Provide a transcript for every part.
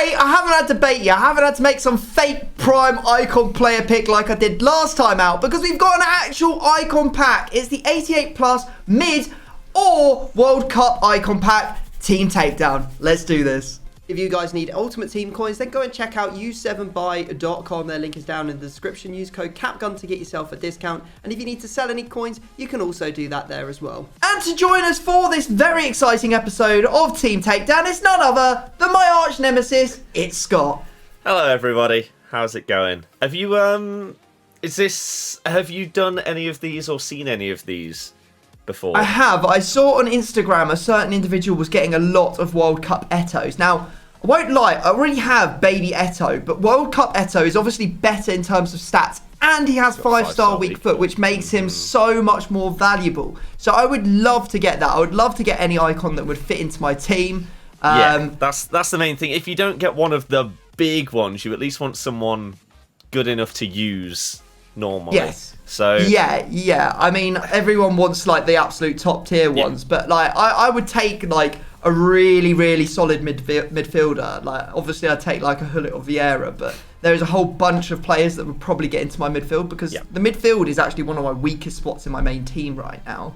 today, I haven't had to bait you. I haven't had to make some fake prime icon player pick like I did last time out because we've got an actual icon pack. It's the 88 plus mid or World Cup icon pack Team Takedown. Let's do this. If you guys need Ultimate Team coins, then go and check out u7buy.com. Their link is down in the description. Use code CAPGUN to get yourself a discount. And if you need to sell any coins, you can also do that there as well. And to join us for this very exciting episode of Team Takedown is none other than my arch nemesis, it's Scott. Hello everybody, how's it going? Have you done any of these or seen any of these before? I have. I saw on Instagram a certain individual was getting a lot of World Cup Etos. Now, I won't lie, I already have baby Eto, but World Cup Eto is obviously better in terms of stats, and he has 5-star weak foot, which makes him so much more valuable. So I would love to get that. I would love to get any icon that would fit into my team. Yeah, that's the main thing. If you don't get one of the big ones, you at least want someone good enough to use normally. Yes. So yeah. I mean, everyone wants like the absolute top tier ones, but like I would take like a really, really solid midfielder. Like obviously I'd take like a Hullet or Vieira, but there is a whole bunch of players that would probably get into my midfield because the midfield is actually one of my weakest spots in my main team right now.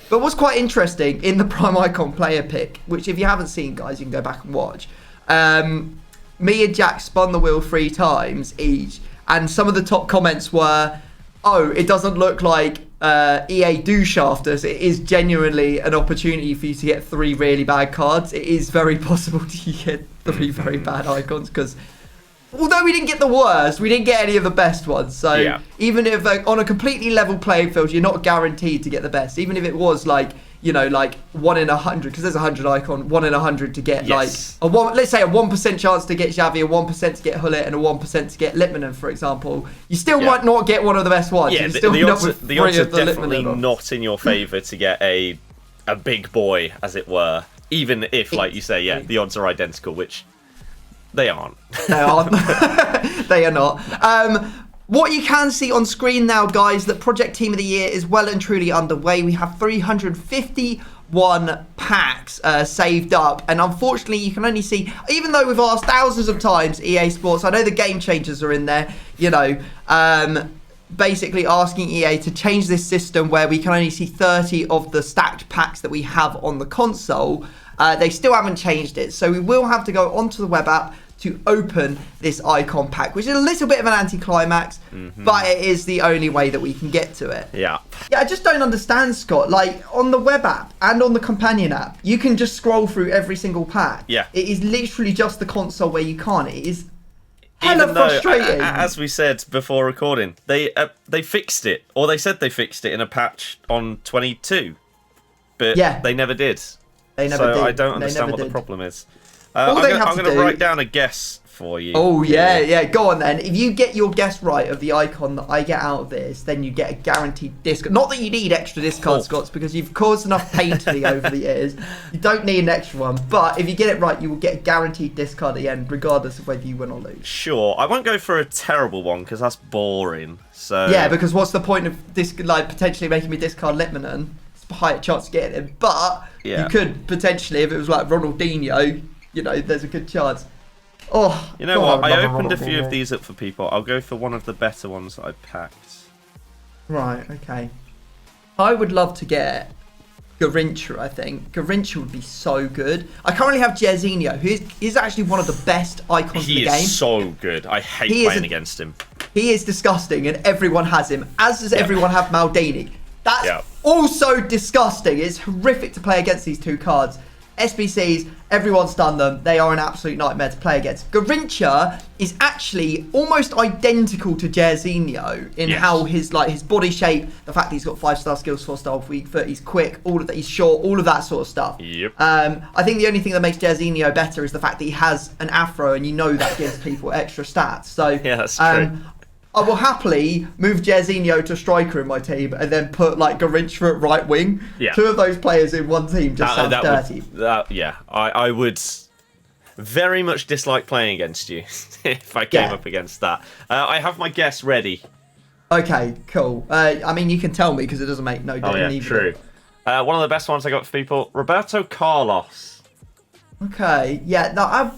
But what's quite interesting in the Prime Icon player pick, which if you haven't seen, guys, you can go back and watch. Me and Jack spun the wheel 3 times each, and some of the top comments were, oh, it doesn't look like EA do shaft us. It is genuinely an opportunity for you to get 3 really bad cards. It is very possible to get 3 very bad icons because although we didn't get the worst, we didn't get any of the best ones. So even if on a completely level playing field, you're not guaranteed to get the best. Even if it was like, you know, like 1 in 100, because there's 100 icon, 1 in 100 to get let's say a 1% chance to get Xavi, a 1% to get Hullet, and a 1% to get Littmanen, for example. You still might not get one of the best ones. Yeah, the odds are definitely not in your favour to get a big boy, as it were. Even if, like you say, the odds are identical, which they aren't. They aren't. They are not. What you can see on screen now, guys, that Project Team of the Year is well and truly underway. We have 351 packs saved up. And unfortunately, you can only see, even though we've asked thousands of times, EA Sports, I know the game changers are in there, you know, basically asking EA to change this system where we can only see 30 of the stacked packs that we have on the console. They still haven't changed it. So we will have to go onto the web app to open this icon pack, which is a little bit of an anticlimax, but it is the only way that we can get to it. Yeah, I just don't understand, Scott. Like, on the web app and on the companion app, you can just scroll through every single pack. Yeah. It is literally just the console where you can't. It is hella frustrating. As we said before recording, they fixed it, or they said they fixed it in a patch on 22, but they never did. They never did. So I don't understand what the problem is. I'm going to write down a guess for you. Oh, yeah. Go on, then. If you get your guess right of the icon that I get out of this, then you get a guaranteed discard. Not that you need extra discard, Scots, because you've caused enough pain to me over the years. You don't need an extra one. But if you get it right, you will get a guaranteed discard at the end, regardless of whether you win or lose. Sure. I won't go for a terrible one, because that's boring. So yeah, because what's the point of potentially making me discard Littmanen? It's a higher chance of getting him. But you could potentially, if it was like Ronaldinho, you know, there's a good chance. Oh, you know what? I opened a few of these up for people. I'll go for one of the better ones that I packed. Right, okay. I would love to get Garrincha, I think. Garrincha would be so good. I currently have Jairzinho, who is actually one of the best icons in the game. He is so good. I hate playing against him. He is disgusting, and everyone has him, as does everyone have Maldini. That's also disgusting. It's horrific to play against these two cards. SBCs, everyone's done them. They are an absolute nightmare to play against. Garrincha is actually almost identical to Jairzinho in how his body shape, the fact that he's got 5-star skills, 4-star weak foot, he's quick, all of that, he's short, all of that sort of stuff. I think the only thing that makes Jairzinho better is the fact that he has an afro, and you know that gives people extra stats. So yeah, that's true. I will happily move Jairzinho to striker in my team and then put like Garrincha at right wing. Yeah. 2 of those players in one team just sounds dirty. I would very much dislike playing against you if I came up against that. I have my guess ready. Okay, cool. I mean, you can tell me because it doesn't make no difference. Oh yeah, true. One of the best ones I got for people, Roberto Carlos. Okay, yeah, no,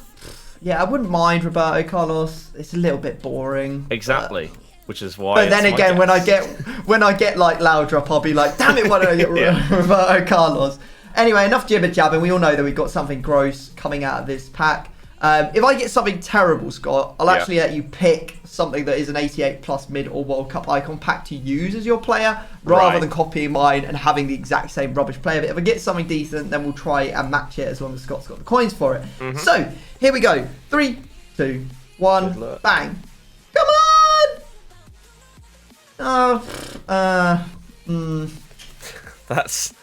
Yeah, I wouldn't mind Roberto Carlos. It's a little bit boring. Exactly. Which is why. But then again, when I get like Laudrup, I'll be like, damn it, why don't I get Roberto Carlos? Anyway, enough jibber jabbing. We all know that we've got something gross coming out of this pack. If I get something terrible, Scott, I'll actually let you pick something that is an 88 plus mid or World Cup icon pack to use as your player, rather than copying mine and having the exact same rubbish player. But if I get something decent, then we'll try and match it as long as Scott's got the coins for it. So here we go. 3, 2, 1, bang. Come on! That's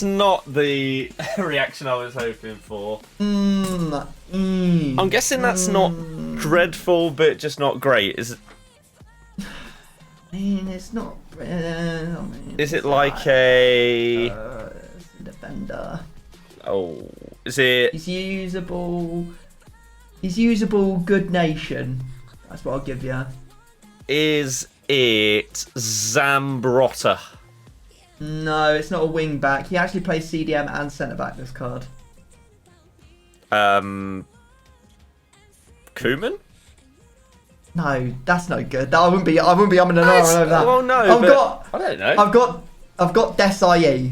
not the reaction I was hoping for. I'm guessing that's not dreadful, but just not great. Is it? I mean, it's not. Is it like a defender? Oh, is it? He's usable. He's usable. Good nation. That's what I'll give you. Is it Zambrotta? No, it's not a wing back. He actually plays CDM and centre back. This card. Koeman? No, that's no good. I wouldn't be umming and ahhing over that. Well, no, I don't know. I've got Desai.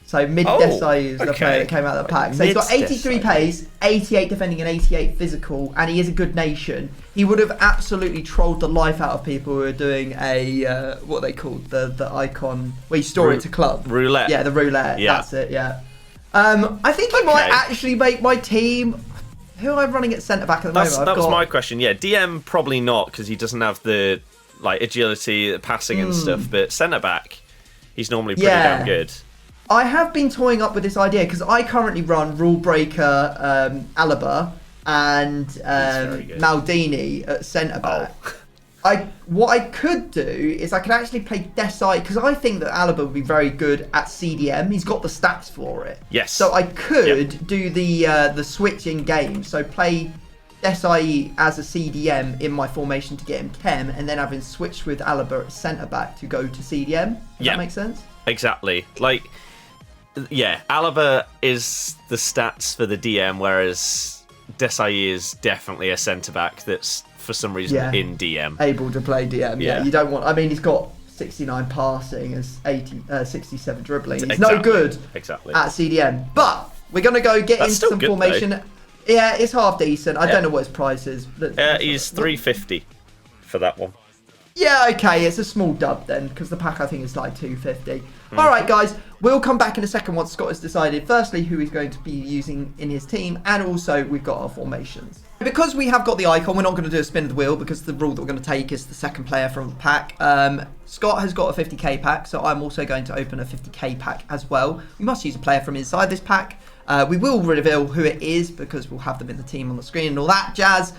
So mid Desai is the player that came out of the pack. So he's got 83 pace, 88 defending, and 88 physical, and he is a good nation. He would have absolutely trolled the life out of people who are doing a what they called the icon where you store it to club roulette. Yeah, the roulette. Yeah. That's it. Yeah. I think he might actually make my team. Who am I running at centre back at the moment? That was my question. Yeah, DM probably not because he doesn't have the agility, the passing and stuff. But centre back, he's normally pretty damn good. I have been toying up with this idea because I currently run Rule Breaker, Alaba, and Maldini at centre back. What I could do is I could actually play Desai because I think that Alaba would be very good at CDM. He's got the stats for it. Yes. So I could do the switch in game. So play Desai as a CDM in my formation to get him Chem, and then having switched with Alaba at centre back to go to CDM. Does that make sense? Exactly. Alaba is the stats for the DM, whereas Desai is definitely a centre back that's for some reason in DM. Able to play DM. Yeah. You don't want. I mean, he's got 69 passing and 67 dribbling. He's no good at CDM. But we're gonna go get into some formation. Though. Yeah, it's half decent. I don't know what his price is. He's 350 for that one. Yeah, okay, it's a small dub then, because the pack I think is like 250. Alright guys, we'll come back in a second once Scott has decided firstly who he's going to be using in his team, and also we've got our formations. Because we have got the icon, we're not going to do a spin of the wheel because the rule that we're going to take is the second player from the pack. Scott has got a 50k pack, so I'm also going to open a 50k pack as well. We must use a player from inside this pack. We will reveal who it is because we'll have them in the team on the screen and all that jazz.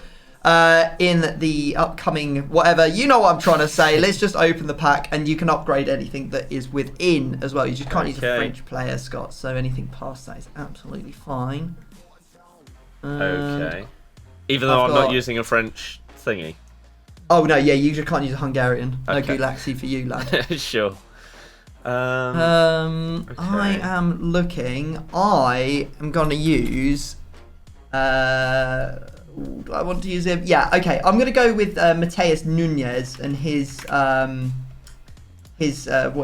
In the upcoming whatever, you know what I'm trying to say. Let's just open the pack and you can upgrade anything that is within as well. You just can't use a French player, Scott, so anything past that is absolutely fine. Okay. Even though I'm not using a French thingy. Oh no, yeah, you just can't use a Hungarian. No Gulaxi for you, lad. Sure. I am looking. I am gonna use do I want to use him? Yeah, okay. I'm gonna go with Mateus Nunez and his what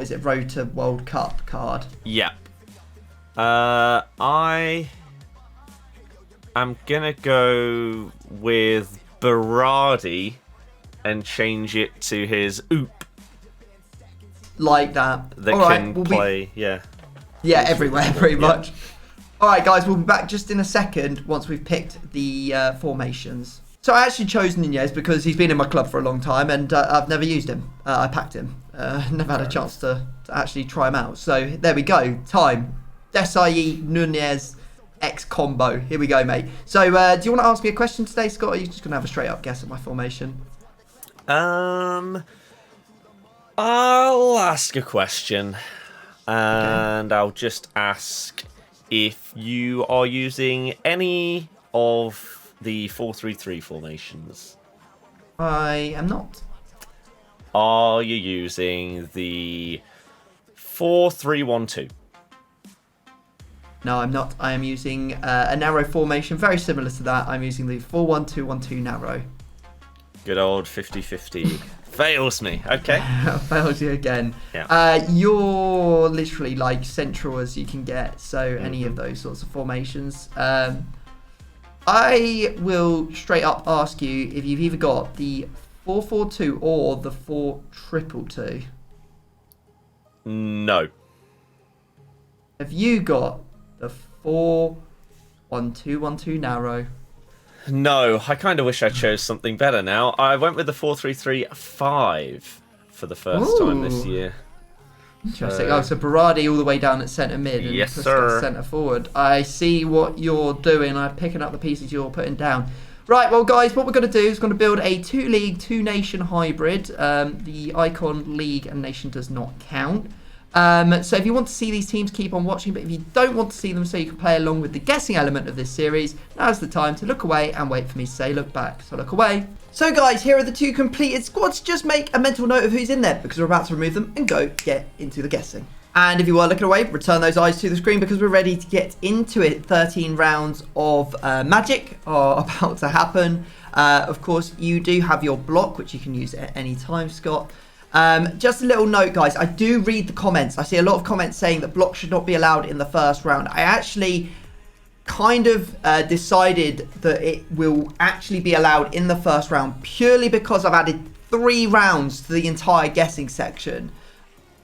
is it, Road to World Cup card. Yeah. I am gonna go with Berardi and change it to his Oop. Like that. That can play, yeah, everywhere pretty much. Alright guys, we'll be back just in a second once we've picked the formations. So I actually chose Nunez because he's been in my club for a long time and I've never used him. I packed him. Never had a chance to actually try him out. So there we go. Time. Desai, Nunez, X combo. Here we go, mate. So do you want to ask me a question today, Scott, or are you just going to have a straight up guess at my formation? I'll ask a question. And I'll just ask if you are using any of the 4-3-3 formations. I am not. Are you using the 4-3-1-2? No, I'm not. I am using a narrow formation, very similar to that. I'm using the 4-1-2-1-2 narrow. Good old 50-50. Fails me. Okay. Fails you again. Yeah. You're literally like central as you can get, so any of those sorts of formations. I will straight up ask you if you've either got the 4-4-2 or the 4-2-2. No. Have you got the 4-1-2-1-2 narrow? No, I kind of wish I chose something better now. I went with the 4-3-3-5 for the first time this year. Interesting. So Berardi all the way down at centre mid and yes, Puskas centre forward. I see what you're doing. I'm picking up the pieces you're putting down. Right, well, guys, what we're going to do is going to build a 2-league, 2-nation hybrid. The Icon League and Nation does not count. So if you want to see these teams, keep on watching. But if you don't want to see them so you can play along with the guessing element of this series, now's the time to look away and wait for me to say look back. So look away. So guys, here are the 2 completed squads. Just make a mental note of who's in there because we're about to remove them and go get into the guessing. And if you are looking away, return those eyes to the screen because we're ready to get into it. 13 rounds of Magic are about to happen. Of course, you do have your block, which you can use at any time, Scott. Just a little note, guys. I do read the comments. I see a lot of comments saying that blocks should not be allowed in the first round. I actually kind of decided that it will actually be allowed in the first round purely because I've added 3 rounds to the entire guessing section.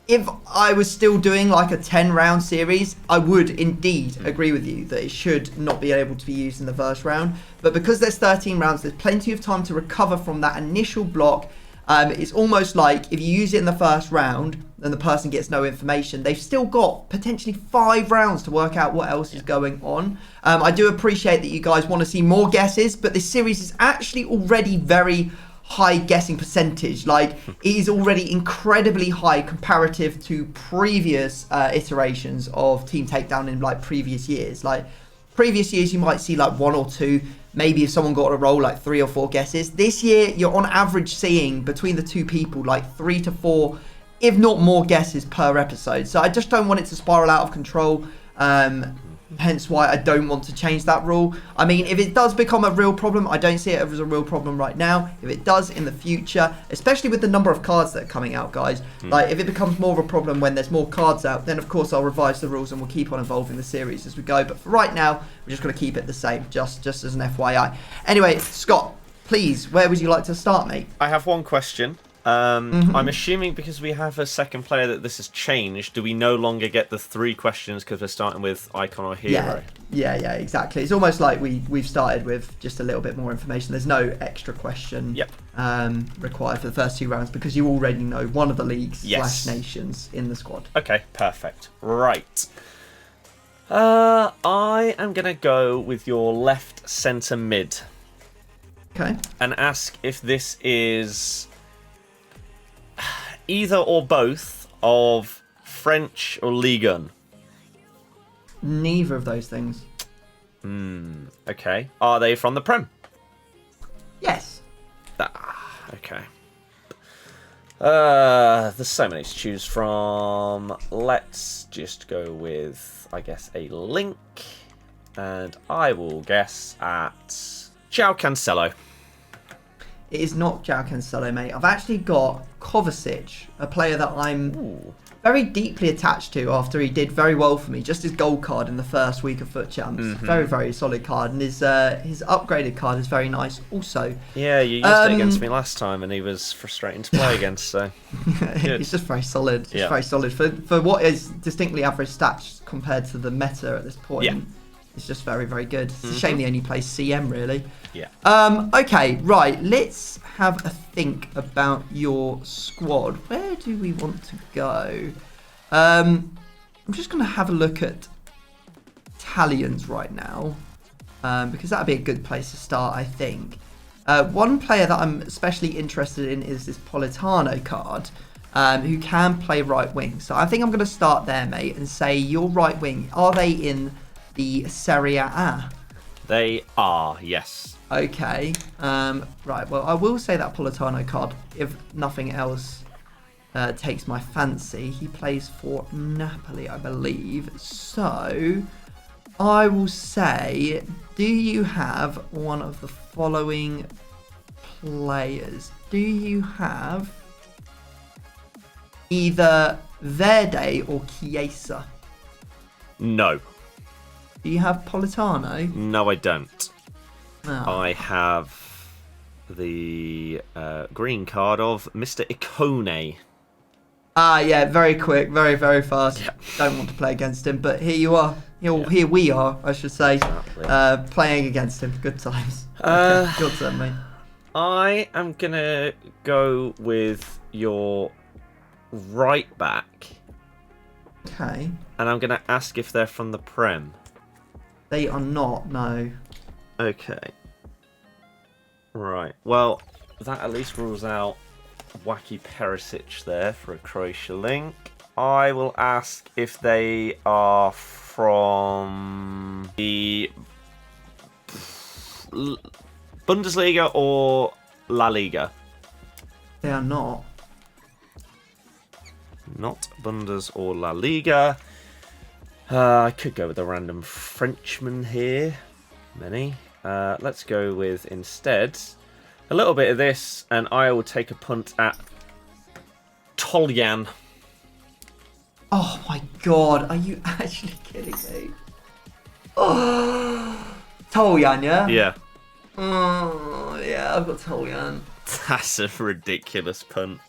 If I was still doing like a 10-round series, I would indeed agree with you that it should not be able to be used in the first round. But because there's 13 rounds, there's plenty of time to recover from that initial block. It's almost like if you use it in the first round and the person gets no information, they've still got potentially 5 rounds to work out what else is going on. I do appreciate that you guys want to see more guesses, but this series is actually already very high guessing percentage. Like, it is already incredibly high comparative to previous iterations of Team Takedown in like previous years. Like, previous years you might see like 1 or 2. Maybe if someone got a roll, like 3 or 4 guesses. This year, you're on average seeing between the 2 people like 3 to 4, if not more guesses per episode. So I just don't want it to spiral out of control. Hence why I don't want to change that rule. I mean, if it does become a real problem, I don't see it as a real problem right now. If it does in the future, especially with the number of cards that are coming out, guys, like if it becomes more of a problem when there's more cards out, then of course I'll revise the rules and we'll keep on evolving the series as we go. But for right now, we're just going to keep it the same, just as an FYI. Anyway, Scott, please, where would you like to start, mate? I have one question. I'm assuming because we have a second player that this has changed, do we no longer get the 3 questions because we're starting with Icon or Hero? Yeah, exactly. It's almost like we've started with just a little bit more information. There's no extra question required for the first 2 rounds because you already know one of the leagues / nations in the squad. Okay, perfect. Right. I am going to go with your left centre mid. Okay. And ask if this is either or both of French or Ligue 1. Neither of those things. Okay. Are they from the Prem? Yes. Okay. There's so many to choose from. Let's just go with, I guess, a link. And I will guess at João Cancelo. It is not João Cancelo, mate. I've actually got Kovacic, a player that I'm very deeply attached to after he did very well for me. Just his gold card in the first week of Foot Champs. Very, very solid card. And his upgraded card is very nice also. Yeah, you used it against me last time and he was frustrating to play against, so He's just very solid. Just very solid. For what is distinctly average stats compared to the meta at this point. Yeah. It's just very, very good. It's a shame he only plays CM, really. Yeah. Okay, right. Let's have a think about your squad. Where do we want to go? I'm just going to have a look at Italians right now. Because that would be a good place to start, I think. One player that I'm especially interested in is this Politano card. Who can play right wing. So I think I'm going to start there, mate, and say your right wing. Are they in the Serie A? They are, yes. Okay. Right, well, I will say that Politano card, if nothing else takes my fancy. He plays for Napoli, I believe. So, I will say, do you have one of the following players? Do you have either Verde or Chiesa? No. Do you have Politano? No, I don't. Oh. I have the green card of Mr. Ikone. Yeah, very quick, very, very fast. Yep. Don't want to play against him, but here you are. Here we are, I should say, Exactly. playing against him. Good times. Your turn, mate. I am going to go with your right back. Okay. And I'm going to ask if they're from the Prem. They are not, no. Okay. Right. Well, that at least rules out Wacky Perisic there for a Croatia link. I will ask if they are from the Bundesliga or La Liga. They are not. Not Bundes or La Liga. I could go with a random Frenchman here. Many. Let's go with instead a little bit of this, and I will take a punt at Toljan. Oh my god, are you actually kidding me? Oh, Toljan, yeah? Yeah. Oh, yeah, I've got Toljan. That's a ridiculous punt.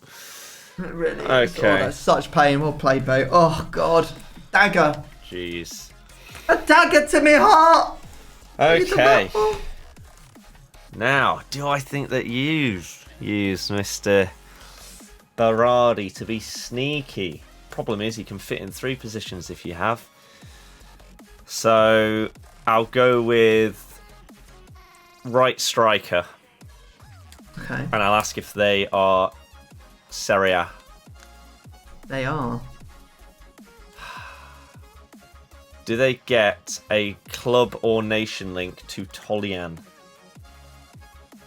It really is. Okay. Oh, that's such pain. Well played, mate. Oh god. Dagger. Jeez. A dagger to me heart. Okay. Now, do I think that you've used Mr. Berardi to be sneaky? Problem is, he can fit in 3 positions if you have. So, I'll go with right striker. Okay. And I'll ask if they are Serie A. They are. Do they get a club or nation link to Toljan?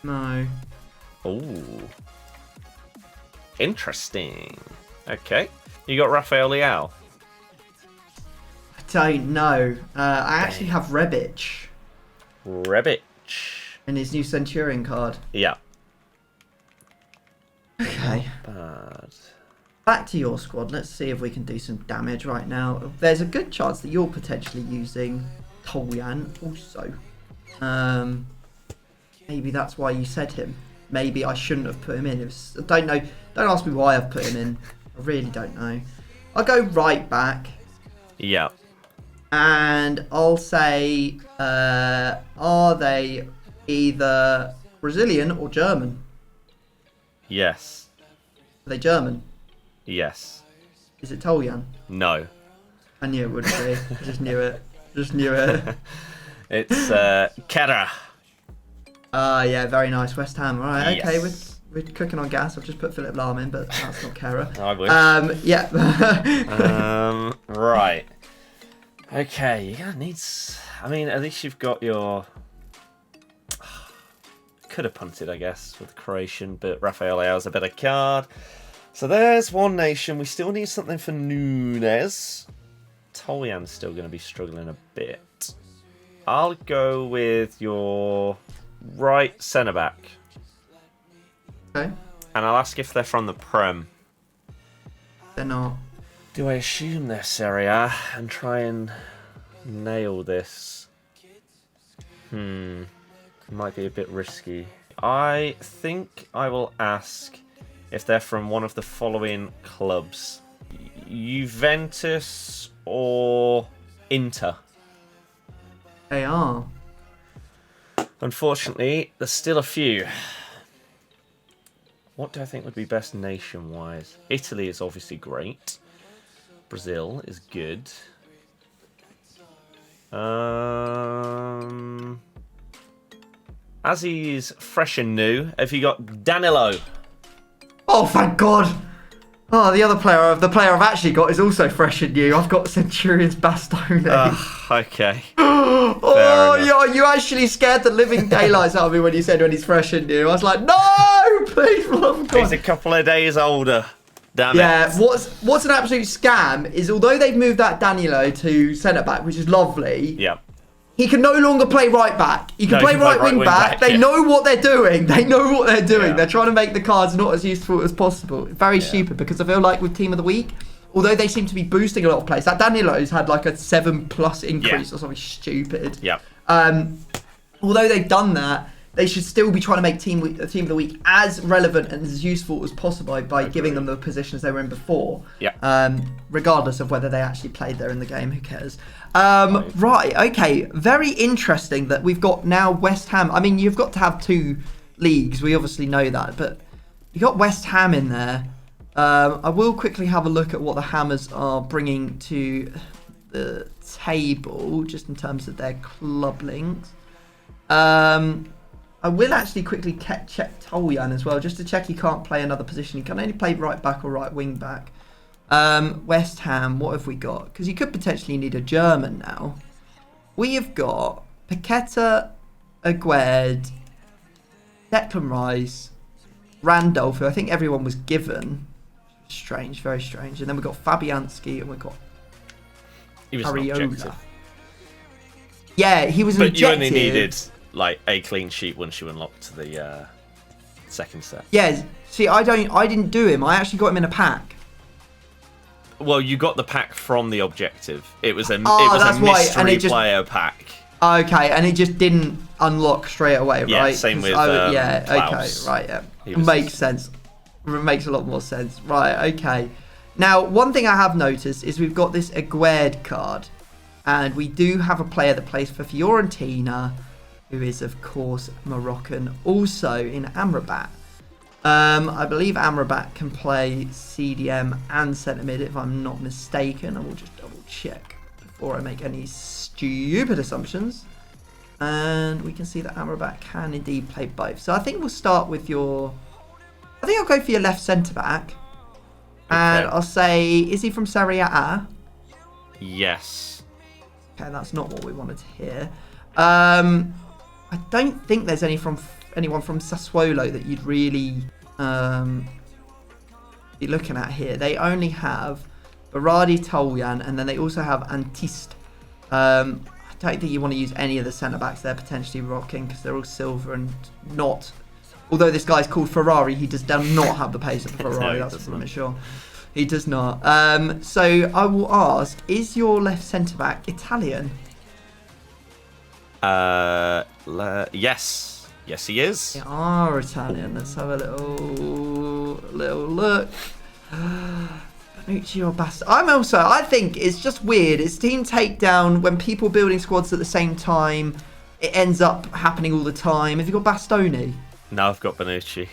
No. Ooh. Interesting. Okay. You got Rafael Leao. I don't know. I actually have Rebic Rebic. in his new Centurion card. Yeah. Okay. Bad. Back to your squad. Let's see if we can do some damage right now. There's a good chance that you're potentially using Toljan also. Maybe that's why you said him. Maybe I shouldn't have put him in. I don't know. Don't ask me why I've put him in. I really don't know. I'll go right back. Yeah. And I'll say, are they either Brazilian or German? Yes. Are they German? Yes. Is it Toljan? No. I knew it would be. I just knew it. Just knew it. It's Kera. Yeah, very nice. West Ham. All right, okay, Yes. we're cooking on gas. I've just put Philip Lahm in, but that's not Kara. I wish. Yeah. Right. Okay, you're gonna need. I mean, at least you've got your. Could have punted, I guess, with Croatian, but Rafael Leao's a better card. So there's one nation. We still need something for Nunes. Toljan's still going to be struggling a bit. I'll go with your right centre-back. Okay. And I'll ask if they're from the Prem. They're not. Do I assume they're Serie A and try and nail this? Might be a bit risky. I think I will ask if they're from one of the following clubs. Juventus or Inter. They are. Unfortunately, there's still a few. What do I think would be best nation-wise? Italy is obviously great. Brazil is good. As he's fresh and new, have you got Danilo? Oh, thank God. Oh, the player I've actually got is also fresh and new. I've got Centurion's Bastoni. Okay. Oh, you actually scared the living daylights out of me when you said when he's fresh and new. I was like, no, please, Mum. He's a couple of days older. Damn it. Yeah, what's an absolute scam is although they've moved that Danilo to centre back, which is lovely. Yeah. He can no longer play right back. He can No, play right wing back. They yeah. know what they're doing. They know what they're doing. Yeah. They're trying to make the cards not as useful as possible. Very stupid, because I feel like with Team of the Week, although they seem to be boosting a lot of players, that Danilo's had like a 7+ increase or something stupid. Yeah. Although they've done that, they should still be trying to make Team of the Week as relevant and as useful as possible by giving them the positions they were in before. Yeah. Regardless of whether they actually played there in the game, who cares? Right, okay. Very interesting that we've got now West Ham. I mean, you've got to have 2 leagues. We obviously know that, but you got West Ham in there. I will quickly have a look at what the Hammers are bringing to the table, just in terms of their club links. I will actually quickly check Toljan as well, just to check he can't play another position. He can only play right back or right wing back. West Ham, what have we got? Because you could potentially need a German now. We have got Paqueta, Aguerd, Declan Rice, Randolph, who I think everyone was given. Strange, very strange. And then we've got Fabianski, and we've got He was an objective. Yeah, he was an But objective. you only needed like a clean sheet once you unlocked the second set. Yeah, see, I didn't do him. I actually got him in a pack. Well, you got the pack from the objective. It was a that's why, mystery and it just- player pack. Okay, and it just didn't unlock straight away, Yeah, right? same 'Cause with yeah, Klaus. okay, right, yeah. He It was- makes sense. It makes a lot more sense. Right, okay. Now, one thing I have noticed is we've got this Aguerd card, and we do have a player that plays for Fiorentina, who is, of course, Moroccan, also in Amrabat. I believe Amrabat can play CDM and centre mid, if I'm not mistaken. I will just double check before I make any stupid assumptions. And we can see that Amrabat can indeed play both. So I think we'll start with your... I think I'll go for your left centre back. And I'll say, is he from Serie A? Yes. Okay, that's not what we wanted to hear. I don't think there's anyone from Sassuolo that you'd really be looking at here. They only have Berardi, Toljan, and then they also have Antist. I don't think you want to use any of the centre-backs they're potentially rocking, because they're all silver and not... Although this guy's called Ferrari, he does not have the pace of a Ferrari, No, that's for damn sure. He does not. So I will ask, is your left centre-back Italian? Yes. Yes, he is. They are Italian. Let's have a little look. Bonucci or Bast? I think it's just weird. It's team takedown when people building squads at the same time. It ends up happening all the time. Have you got Bastoni? No, I've got Bonucci.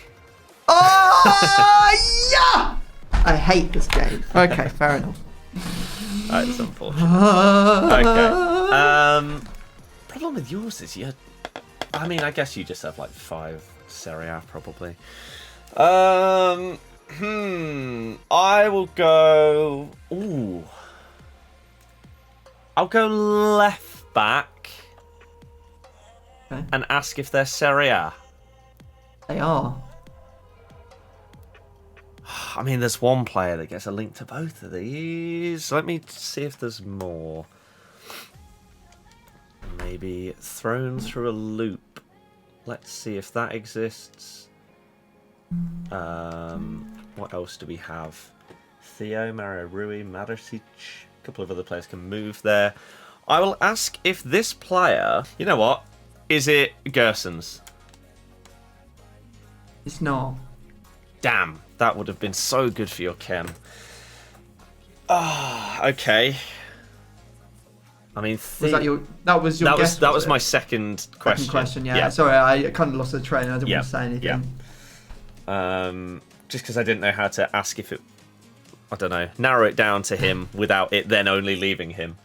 Oh, yeah! I hate this game. Okay, fair enough. That is unfortunate. Okay. Problem with yours is I mean, I guess you just have like 5 Serie A probably. I will go. Ooh. I'll go left back. Okay. And ask if they're Serie A. They are. I mean, there's one player that gets a link to both of these. Let me see if there's more. Maybe thrown through a loop. Let's see if that exists. What else do we have? Theo, Mario Rui, Madasic. A couple of other players can move there. I will ask if this player... You know what? Is it Gersons? It's not. Damn, that would have been so good for your chem. Ah, okay. I mean, that was your guess? That was my second question. Second question, yeah. Sorry, I kind of lost the train. I didn't want to say anything. Yeah. Just because I didn't know how to ask if it... I don't know. Narrow it down to him without it then only leaving him.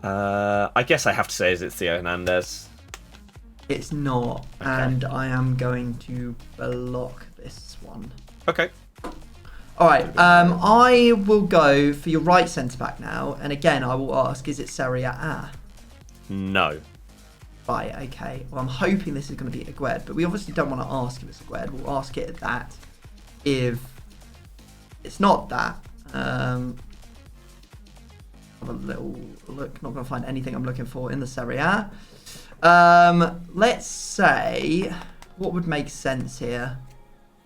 I guess I have to say, is it Theo Hernandez? It's not, Okay. and I am going to block this one. Okay. All right, I will go for your right centre-back now, and again, I will ask, is it Serie A? No. Right, okay. Well, I'm hoping this is going to be Aguerd, but we obviously don't want to ask if it's Aguerd. We'll ask it that if it's not that. Have a little look. Not going to find anything I'm looking for in the Serie A. Let's say, what would make sense here?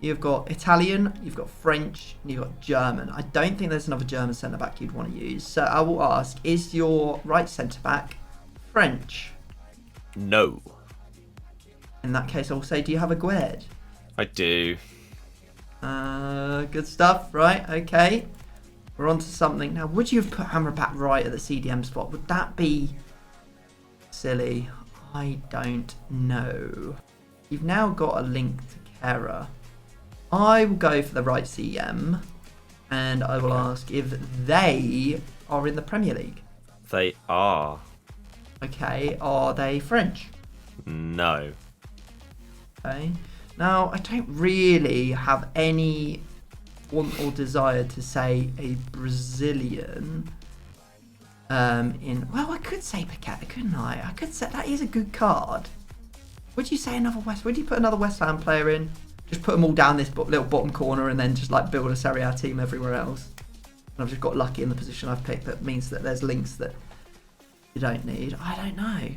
You've got Italian, you've got French, and you've got German. I don't think there's another German centre-back you'd want to use. So I will ask, is your right centre-back French? No. In that case, I will say, do you have a Gued? I do. Good stuff, right? Okay. We're on to something. Now, would you have put Amrabat right at the CDM spot? Would that be silly? I don't know. You've now got a link to Kera. I will go for the right CM, and I will ask if they are in the Premier League. They are. Okay, are they French? No. Okay. Now, I don't really have any want or desire to say a Brazilian. Well, I could say Paqueta, couldn't I? I could say that is a good card. Would you say another Would you put another West Ham player in? Just put them all down this little bottom corner and then just like build a Serie A team everywhere else. And I've just got lucky in the position I've picked. That means that there's links that you don't need. I don't know.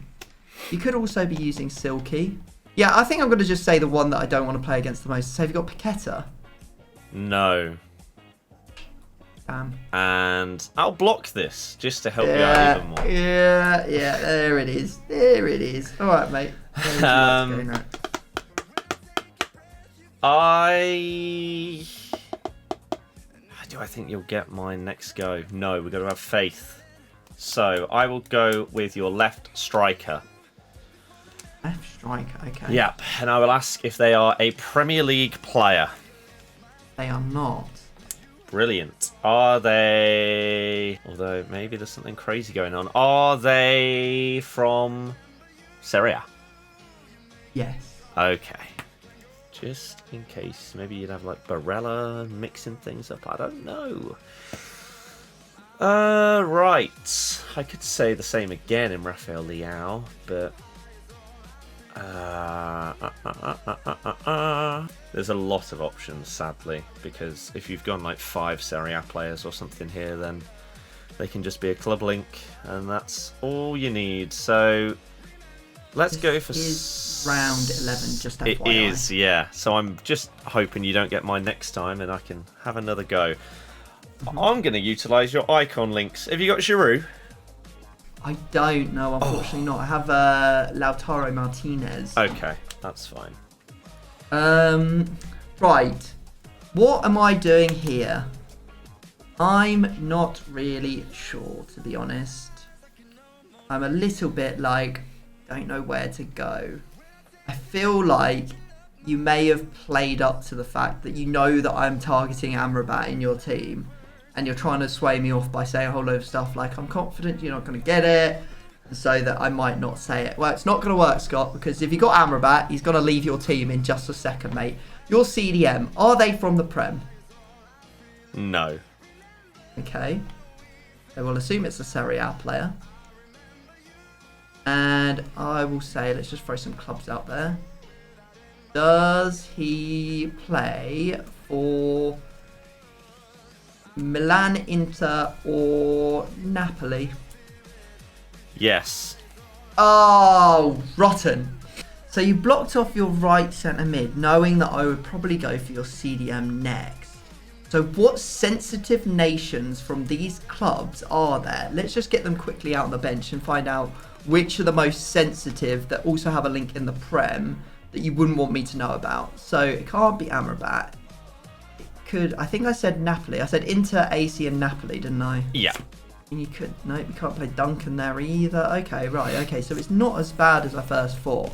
You could also be using Silky. Yeah, I think I'm going to just say the one that I don't want to play against the most. So have you got Paqueta? No. Damn. And I'll block this just to help you out even more. Yeah, there it is. There it is. All right, mate. Where would you like to go now? Do I think you'll get mine next go? No, we've got to have faith. So I will go with your left striker. Left striker, okay. Yep, and I will ask if they are a Premier League player. They are not. Brilliant. Are they... Although maybe there's something crazy going on. Are they from Serie A? Yes. Okay. Just in case. Maybe you'd have like Barella mixing things up. I don't know. Right. I could say the same again in Rafael Leao, but... There's a lot of options, sadly, because if you've gone like 5 Serie A players or something here, then they can just be a club link, and that's all you need. So let's go for... round 11, just FYI. It is, yeah. So I'm just hoping you don't get mine next time, and I can have another go. I'm going to utilise your icon links. Have you got Giroud? I don't know, unfortunately not. I have Lautaro Martinez. Okay, that's fine. Right. What am I doing here? I'm not really sure, to be honest. I'm a little bit like, don't know where to go. I feel like you may have played up to the fact that you know that I'm targeting Amrabat in your team, and you're trying to sway me off by saying a whole load of stuff like, I'm confident you're not going to get it, and so that I might not say it. Well, it's not going to work, Scott, because if you got Amrabat, he's going to leave your team in just a second, mate. Your CDM, are they from the Prem? No. Okay. So we'll assume it's a Serie A player. And I will say, let's just throw some clubs out there. Does he play for Milan, Inter, or Napoli? Yes. Oh, rotten. So you blocked off your right centre mid, knowing that I would probably go for your CDM next. So what sensitive nations from these clubs are there? Let's just get them quickly out on the bench and find out which are the most sensitive that also have a link in the Prem that you wouldn't want me to know about. So it can't be Amrabat. It could, I think I said Napoli. I said Inter, AC and Napoli, didn't I? Yeah. And you could, no, you can't play Duncan there either. Okay, right, okay, so it's not as bad as I first thought.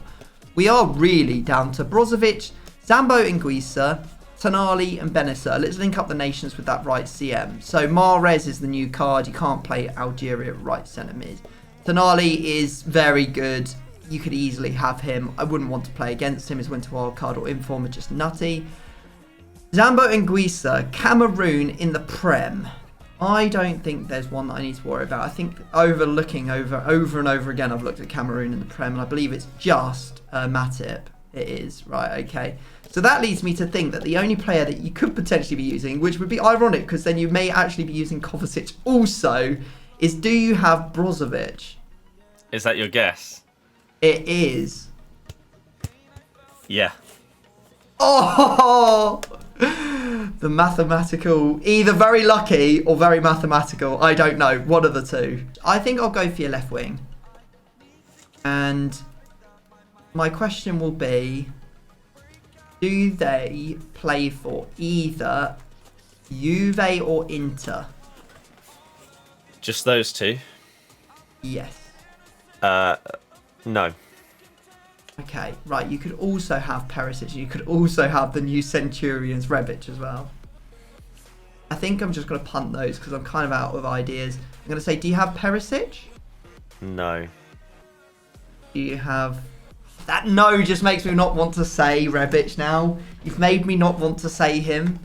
We are really down to Brozovic, Zambo Anguissa, Tonali and Benacer. Let's link up the nations with that right CM. So Mahrez is the new card. You can't play Algeria right centre mid. Tonali is very good. You could easily have him. I wouldn't want to play against him. His winter wild card or inform are just nutty. Zambo Anguissa, Cameroon in the Prem. I don't think there's one that I need to worry about. I think overlooking over and over again, I've looked at Cameroon in the Prem, and I believe it's just Matip. It is, right, okay. So that leads me to think that the only player that you could potentially be using, which would be ironic because then you may actually be using Kovacic also, is, do you have Brozovic? Is that your guess? It is. Yeah. Oh! The mathematical, either very lucky or very mathematical. I don't know. One of the two. I think I'll go for your left wing. And my question will be, do they play for either Juve or Inter? Just those two? Yes. No. Okay, right. You could also have Perisic. You could also have the new Centurions Rebic as well. I think I'm just going to punt those because I'm kind of out of ideas. I'm going to say, do you have Perisic? No. Do you have... That no just makes me not want to say Rebic now. You've made me not want to say him.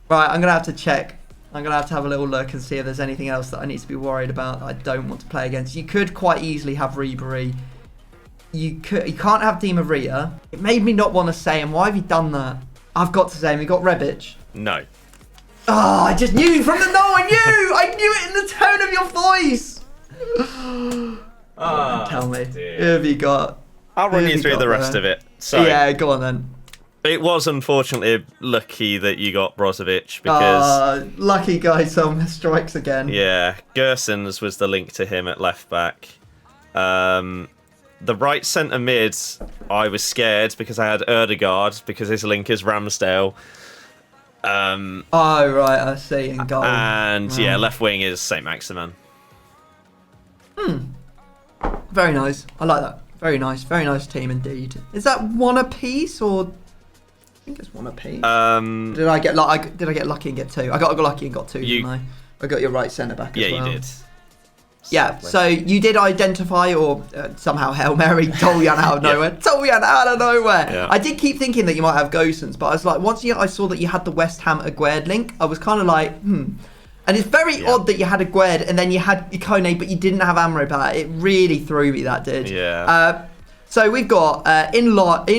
Right, I'm going to have to check. I'm going to have a little look and see if there's anything else that I need to be worried about that I don't want to play against. You could quite easily have Ribery. You can't have Di Maria. It made me not want to say him. Why have you done that? I've got to say him. We got Rebic. No. Oh, I just knew from the no. I knew it in the tone of your voice. Tell me. Dear. Who have you got? I'll run you through the rest of it. So yeah, go on then. it was unfortunately lucky that you got Brozovic because lucky guy, some strikes again. yeah, Gersons was the link to him at left back. The right centre mid, I was scared because I had Erdegaard because his link is Ramsdale. Oh right, I see. In goal. And yeah, left wing is Saint Maximin. Very nice. I like that. Very nice. Very nice team indeed. Is that one apiece or? I think it's one apiece. Did I get lucky and get two? I got lucky and got two, didn't I? I got your right centre back as well. Yeah, you did. Yeah, so you did identify or somehow Hail Mary Toljan out of nowhere. Toljan out of nowhere. Yeah. I did keep thinking that you might have Gosens, but I was like, once I saw that you had the West Ham Aguerd link, I was kind of like, And it's very odd that you had Aguerd and then you had Ikone, but you didn't have Amrabat. It really threw me, that did. Yeah. So we've got in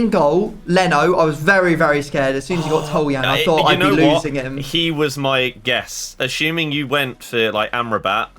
goal, Leno. I was very, very scared. As soon as you got Toljan, I thought I'd be losing him. He was my guess. Assuming you went for like Amrabat,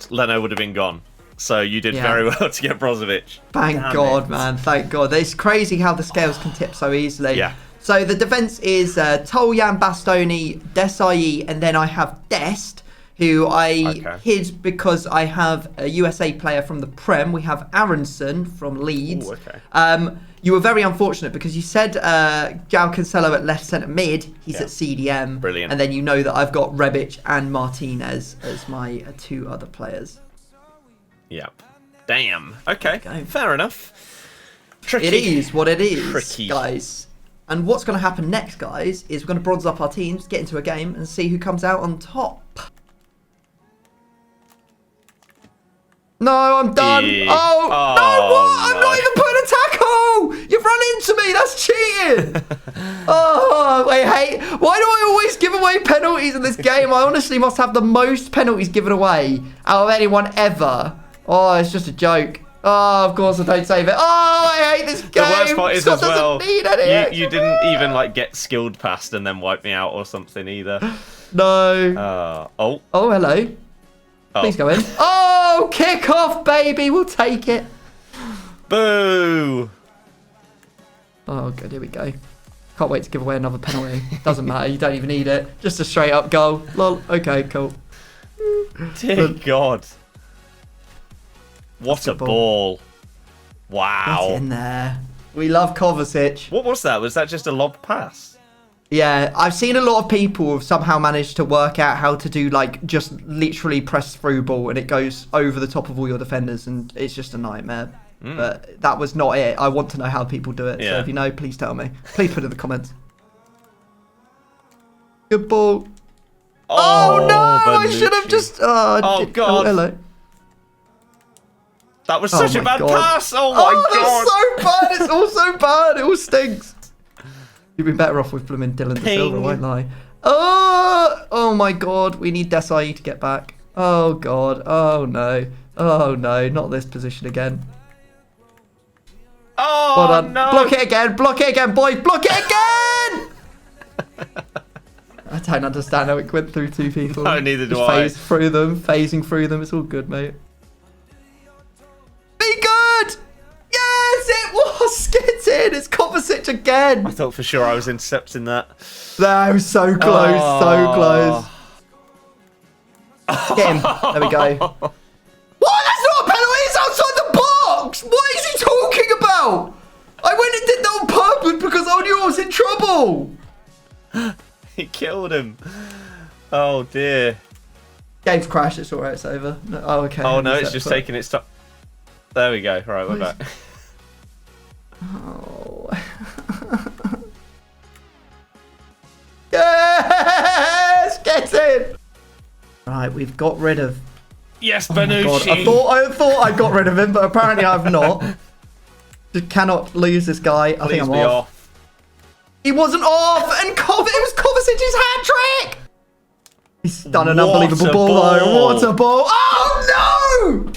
Leno would have been gone. So you did very well to get Brozovic. Thank God, man. Thank God. It's crazy how the scales can tip so easily. Yeah. So the defence is Toljan, Bastoni, Desai, and then I have Dest, who I hid because I have a USA player from the Prem. We have Aronson from Leeds. Ooh, okay. You were very unfortunate because you said João Cancelo at left centre mid. He's at CDM. Brilliant. And then you know that I've got Rebic and Martinez as my two other players. Yep. Damn. Okay. Fair enough. Tricky. It is what it is, Tricky. guys. And what's going to happen next, guys, is we're going to bronze up our teams, get into a game, and see who comes out on top. No, I'm done. Yeah. Oh, no, what? No. I'm not even putting a tackle. You've run into me. That's cheating. Oh, I hate. Why do I always give away penalties in this game? I honestly must have the most penalties given away out of anyone ever. Oh, it's just a joke. Oh, of course I don't save it. Oh, I hate this game. The worst part is Scott as well, you didn't XP. even like get skilled past and then wipe me out or something either. No. Oh, hello. Please go in. Oh, kick off, baby. We'll take it. Boo. Oh, good. Here we go. Can't wait to give away another penalty. Doesn't matter. You don't even need it. Just a straight up goal. Lol. Okay, cool. Dear God. What a ball. Wow. Get in there. We love Kovacic. What was that? Was that just a lob pass? Yeah, I've seen a lot of people have somehow managed to work out how to do, like, just literally press through ball and it goes over the top of all your defenders and it's just a nightmare. But that was not it. I want to know how people do it. Yeah. So if you know, please tell me. Please put it in the comments. Good ball. Oh no! I should have just... Oh, God. Oh, hello. That was such a bad pass. Oh, Oh, my God. that's so bad. It's all so bad. It all stinks. You'd be better off with blooming Dylan De Silva, I won't lie. Oh my God. We need Desai to get back. Oh, God. Oh, no. Oh, no. Not this position again. Oh, Well done. no. Block it again. Block it again, boys. Block it again! I don't understand how it went through 2 people. No, neither do Just I. phased through them, phasing through them. It's all good, mate. Be good! Yes, it was! Get in! It's Kovacic again! I thought for sure I was intercepting that. That was so close, so close. Get him. There we go. What? That's not a penalty! It's outside the box! What is he talking about? I went and did that on purpose because I knew I was in trouble! He killed him. Oh, dear. Game's crashed. It's alright. It's over. No, oh, okay. Oh, no, it's just taking its time. There we go. Right, we're back. Oh. Yes! Get in! Right, we've got rid of... Yes, Oh my God. Benucci. I thought I got rid of him, but apparently I've not. Just cannot lose this guy. I think I'm off. He wasn't off, and it was Kovacic's hat trick. He's done an unbelievable ball, though. What a ball! Oh no!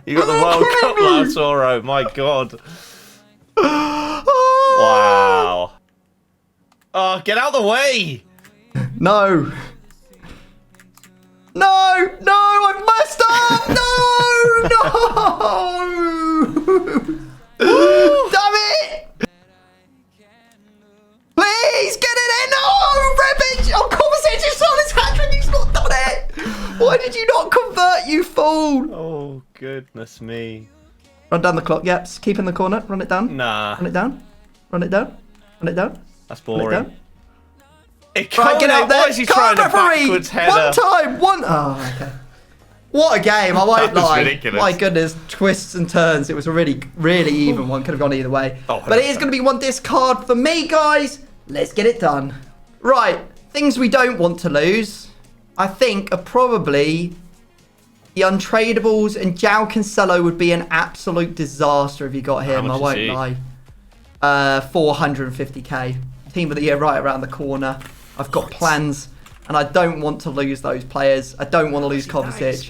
You got the World Cup, Lautaro. My God. Wow. Oh, get out of the way! No. No! No! I've messed up! No! No! Damn it! Please get it in! No! Rebic! Oh, Kovacic just on his hat-trick. He's not done it! Why did you not convert, you fool? Oh, goodness me. Run down the clock. Yep. Keep in the corner. Run it down. Nah. Run it down. Run it down. Run it down. That's Run it boring. down. Right, Get out there. Why is he trying a backwards header? One time. Oh, okay. What a game. I won't That was lie. ridiculous. My goodness. Twists and turns. It was a really, really even one. Could have gone either way. Oh, but it is going to be one discard for me, guys. Let's get it done. Right. Things we don't want to lose, I think, are probably the untradables, and João Cancelo would be an absolute disaster if you got him. I won't lie. 450k. Team of the year right around the corner. I've got plans, and I don't want to lose those players. I don't want to lose Kovacic.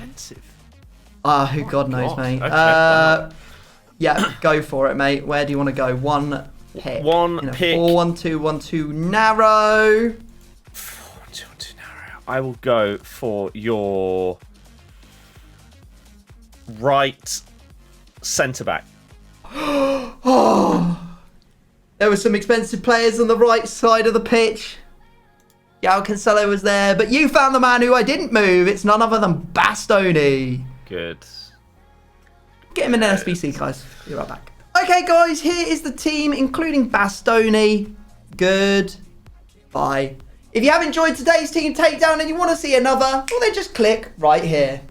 Who God knows, mate. Okay, yeah, go for it, mate. Where do you want to go? One pick. One pick. 4-1-2-1-2 narrow. 4-1-2-1-2 narrow. I will go for your right centre back. Oh. There were some expensive players on the right side of the pitch. João Cancelo was there, but you found the man who I didn't move. It's none other than Bastoni. Good. Get him in an SBC, guys. Be right back. Okay, guys, here is the team, including Bastoni. Good. Bye. If you have enjoyed today's team takedown and you want to see another, well, then just click right here.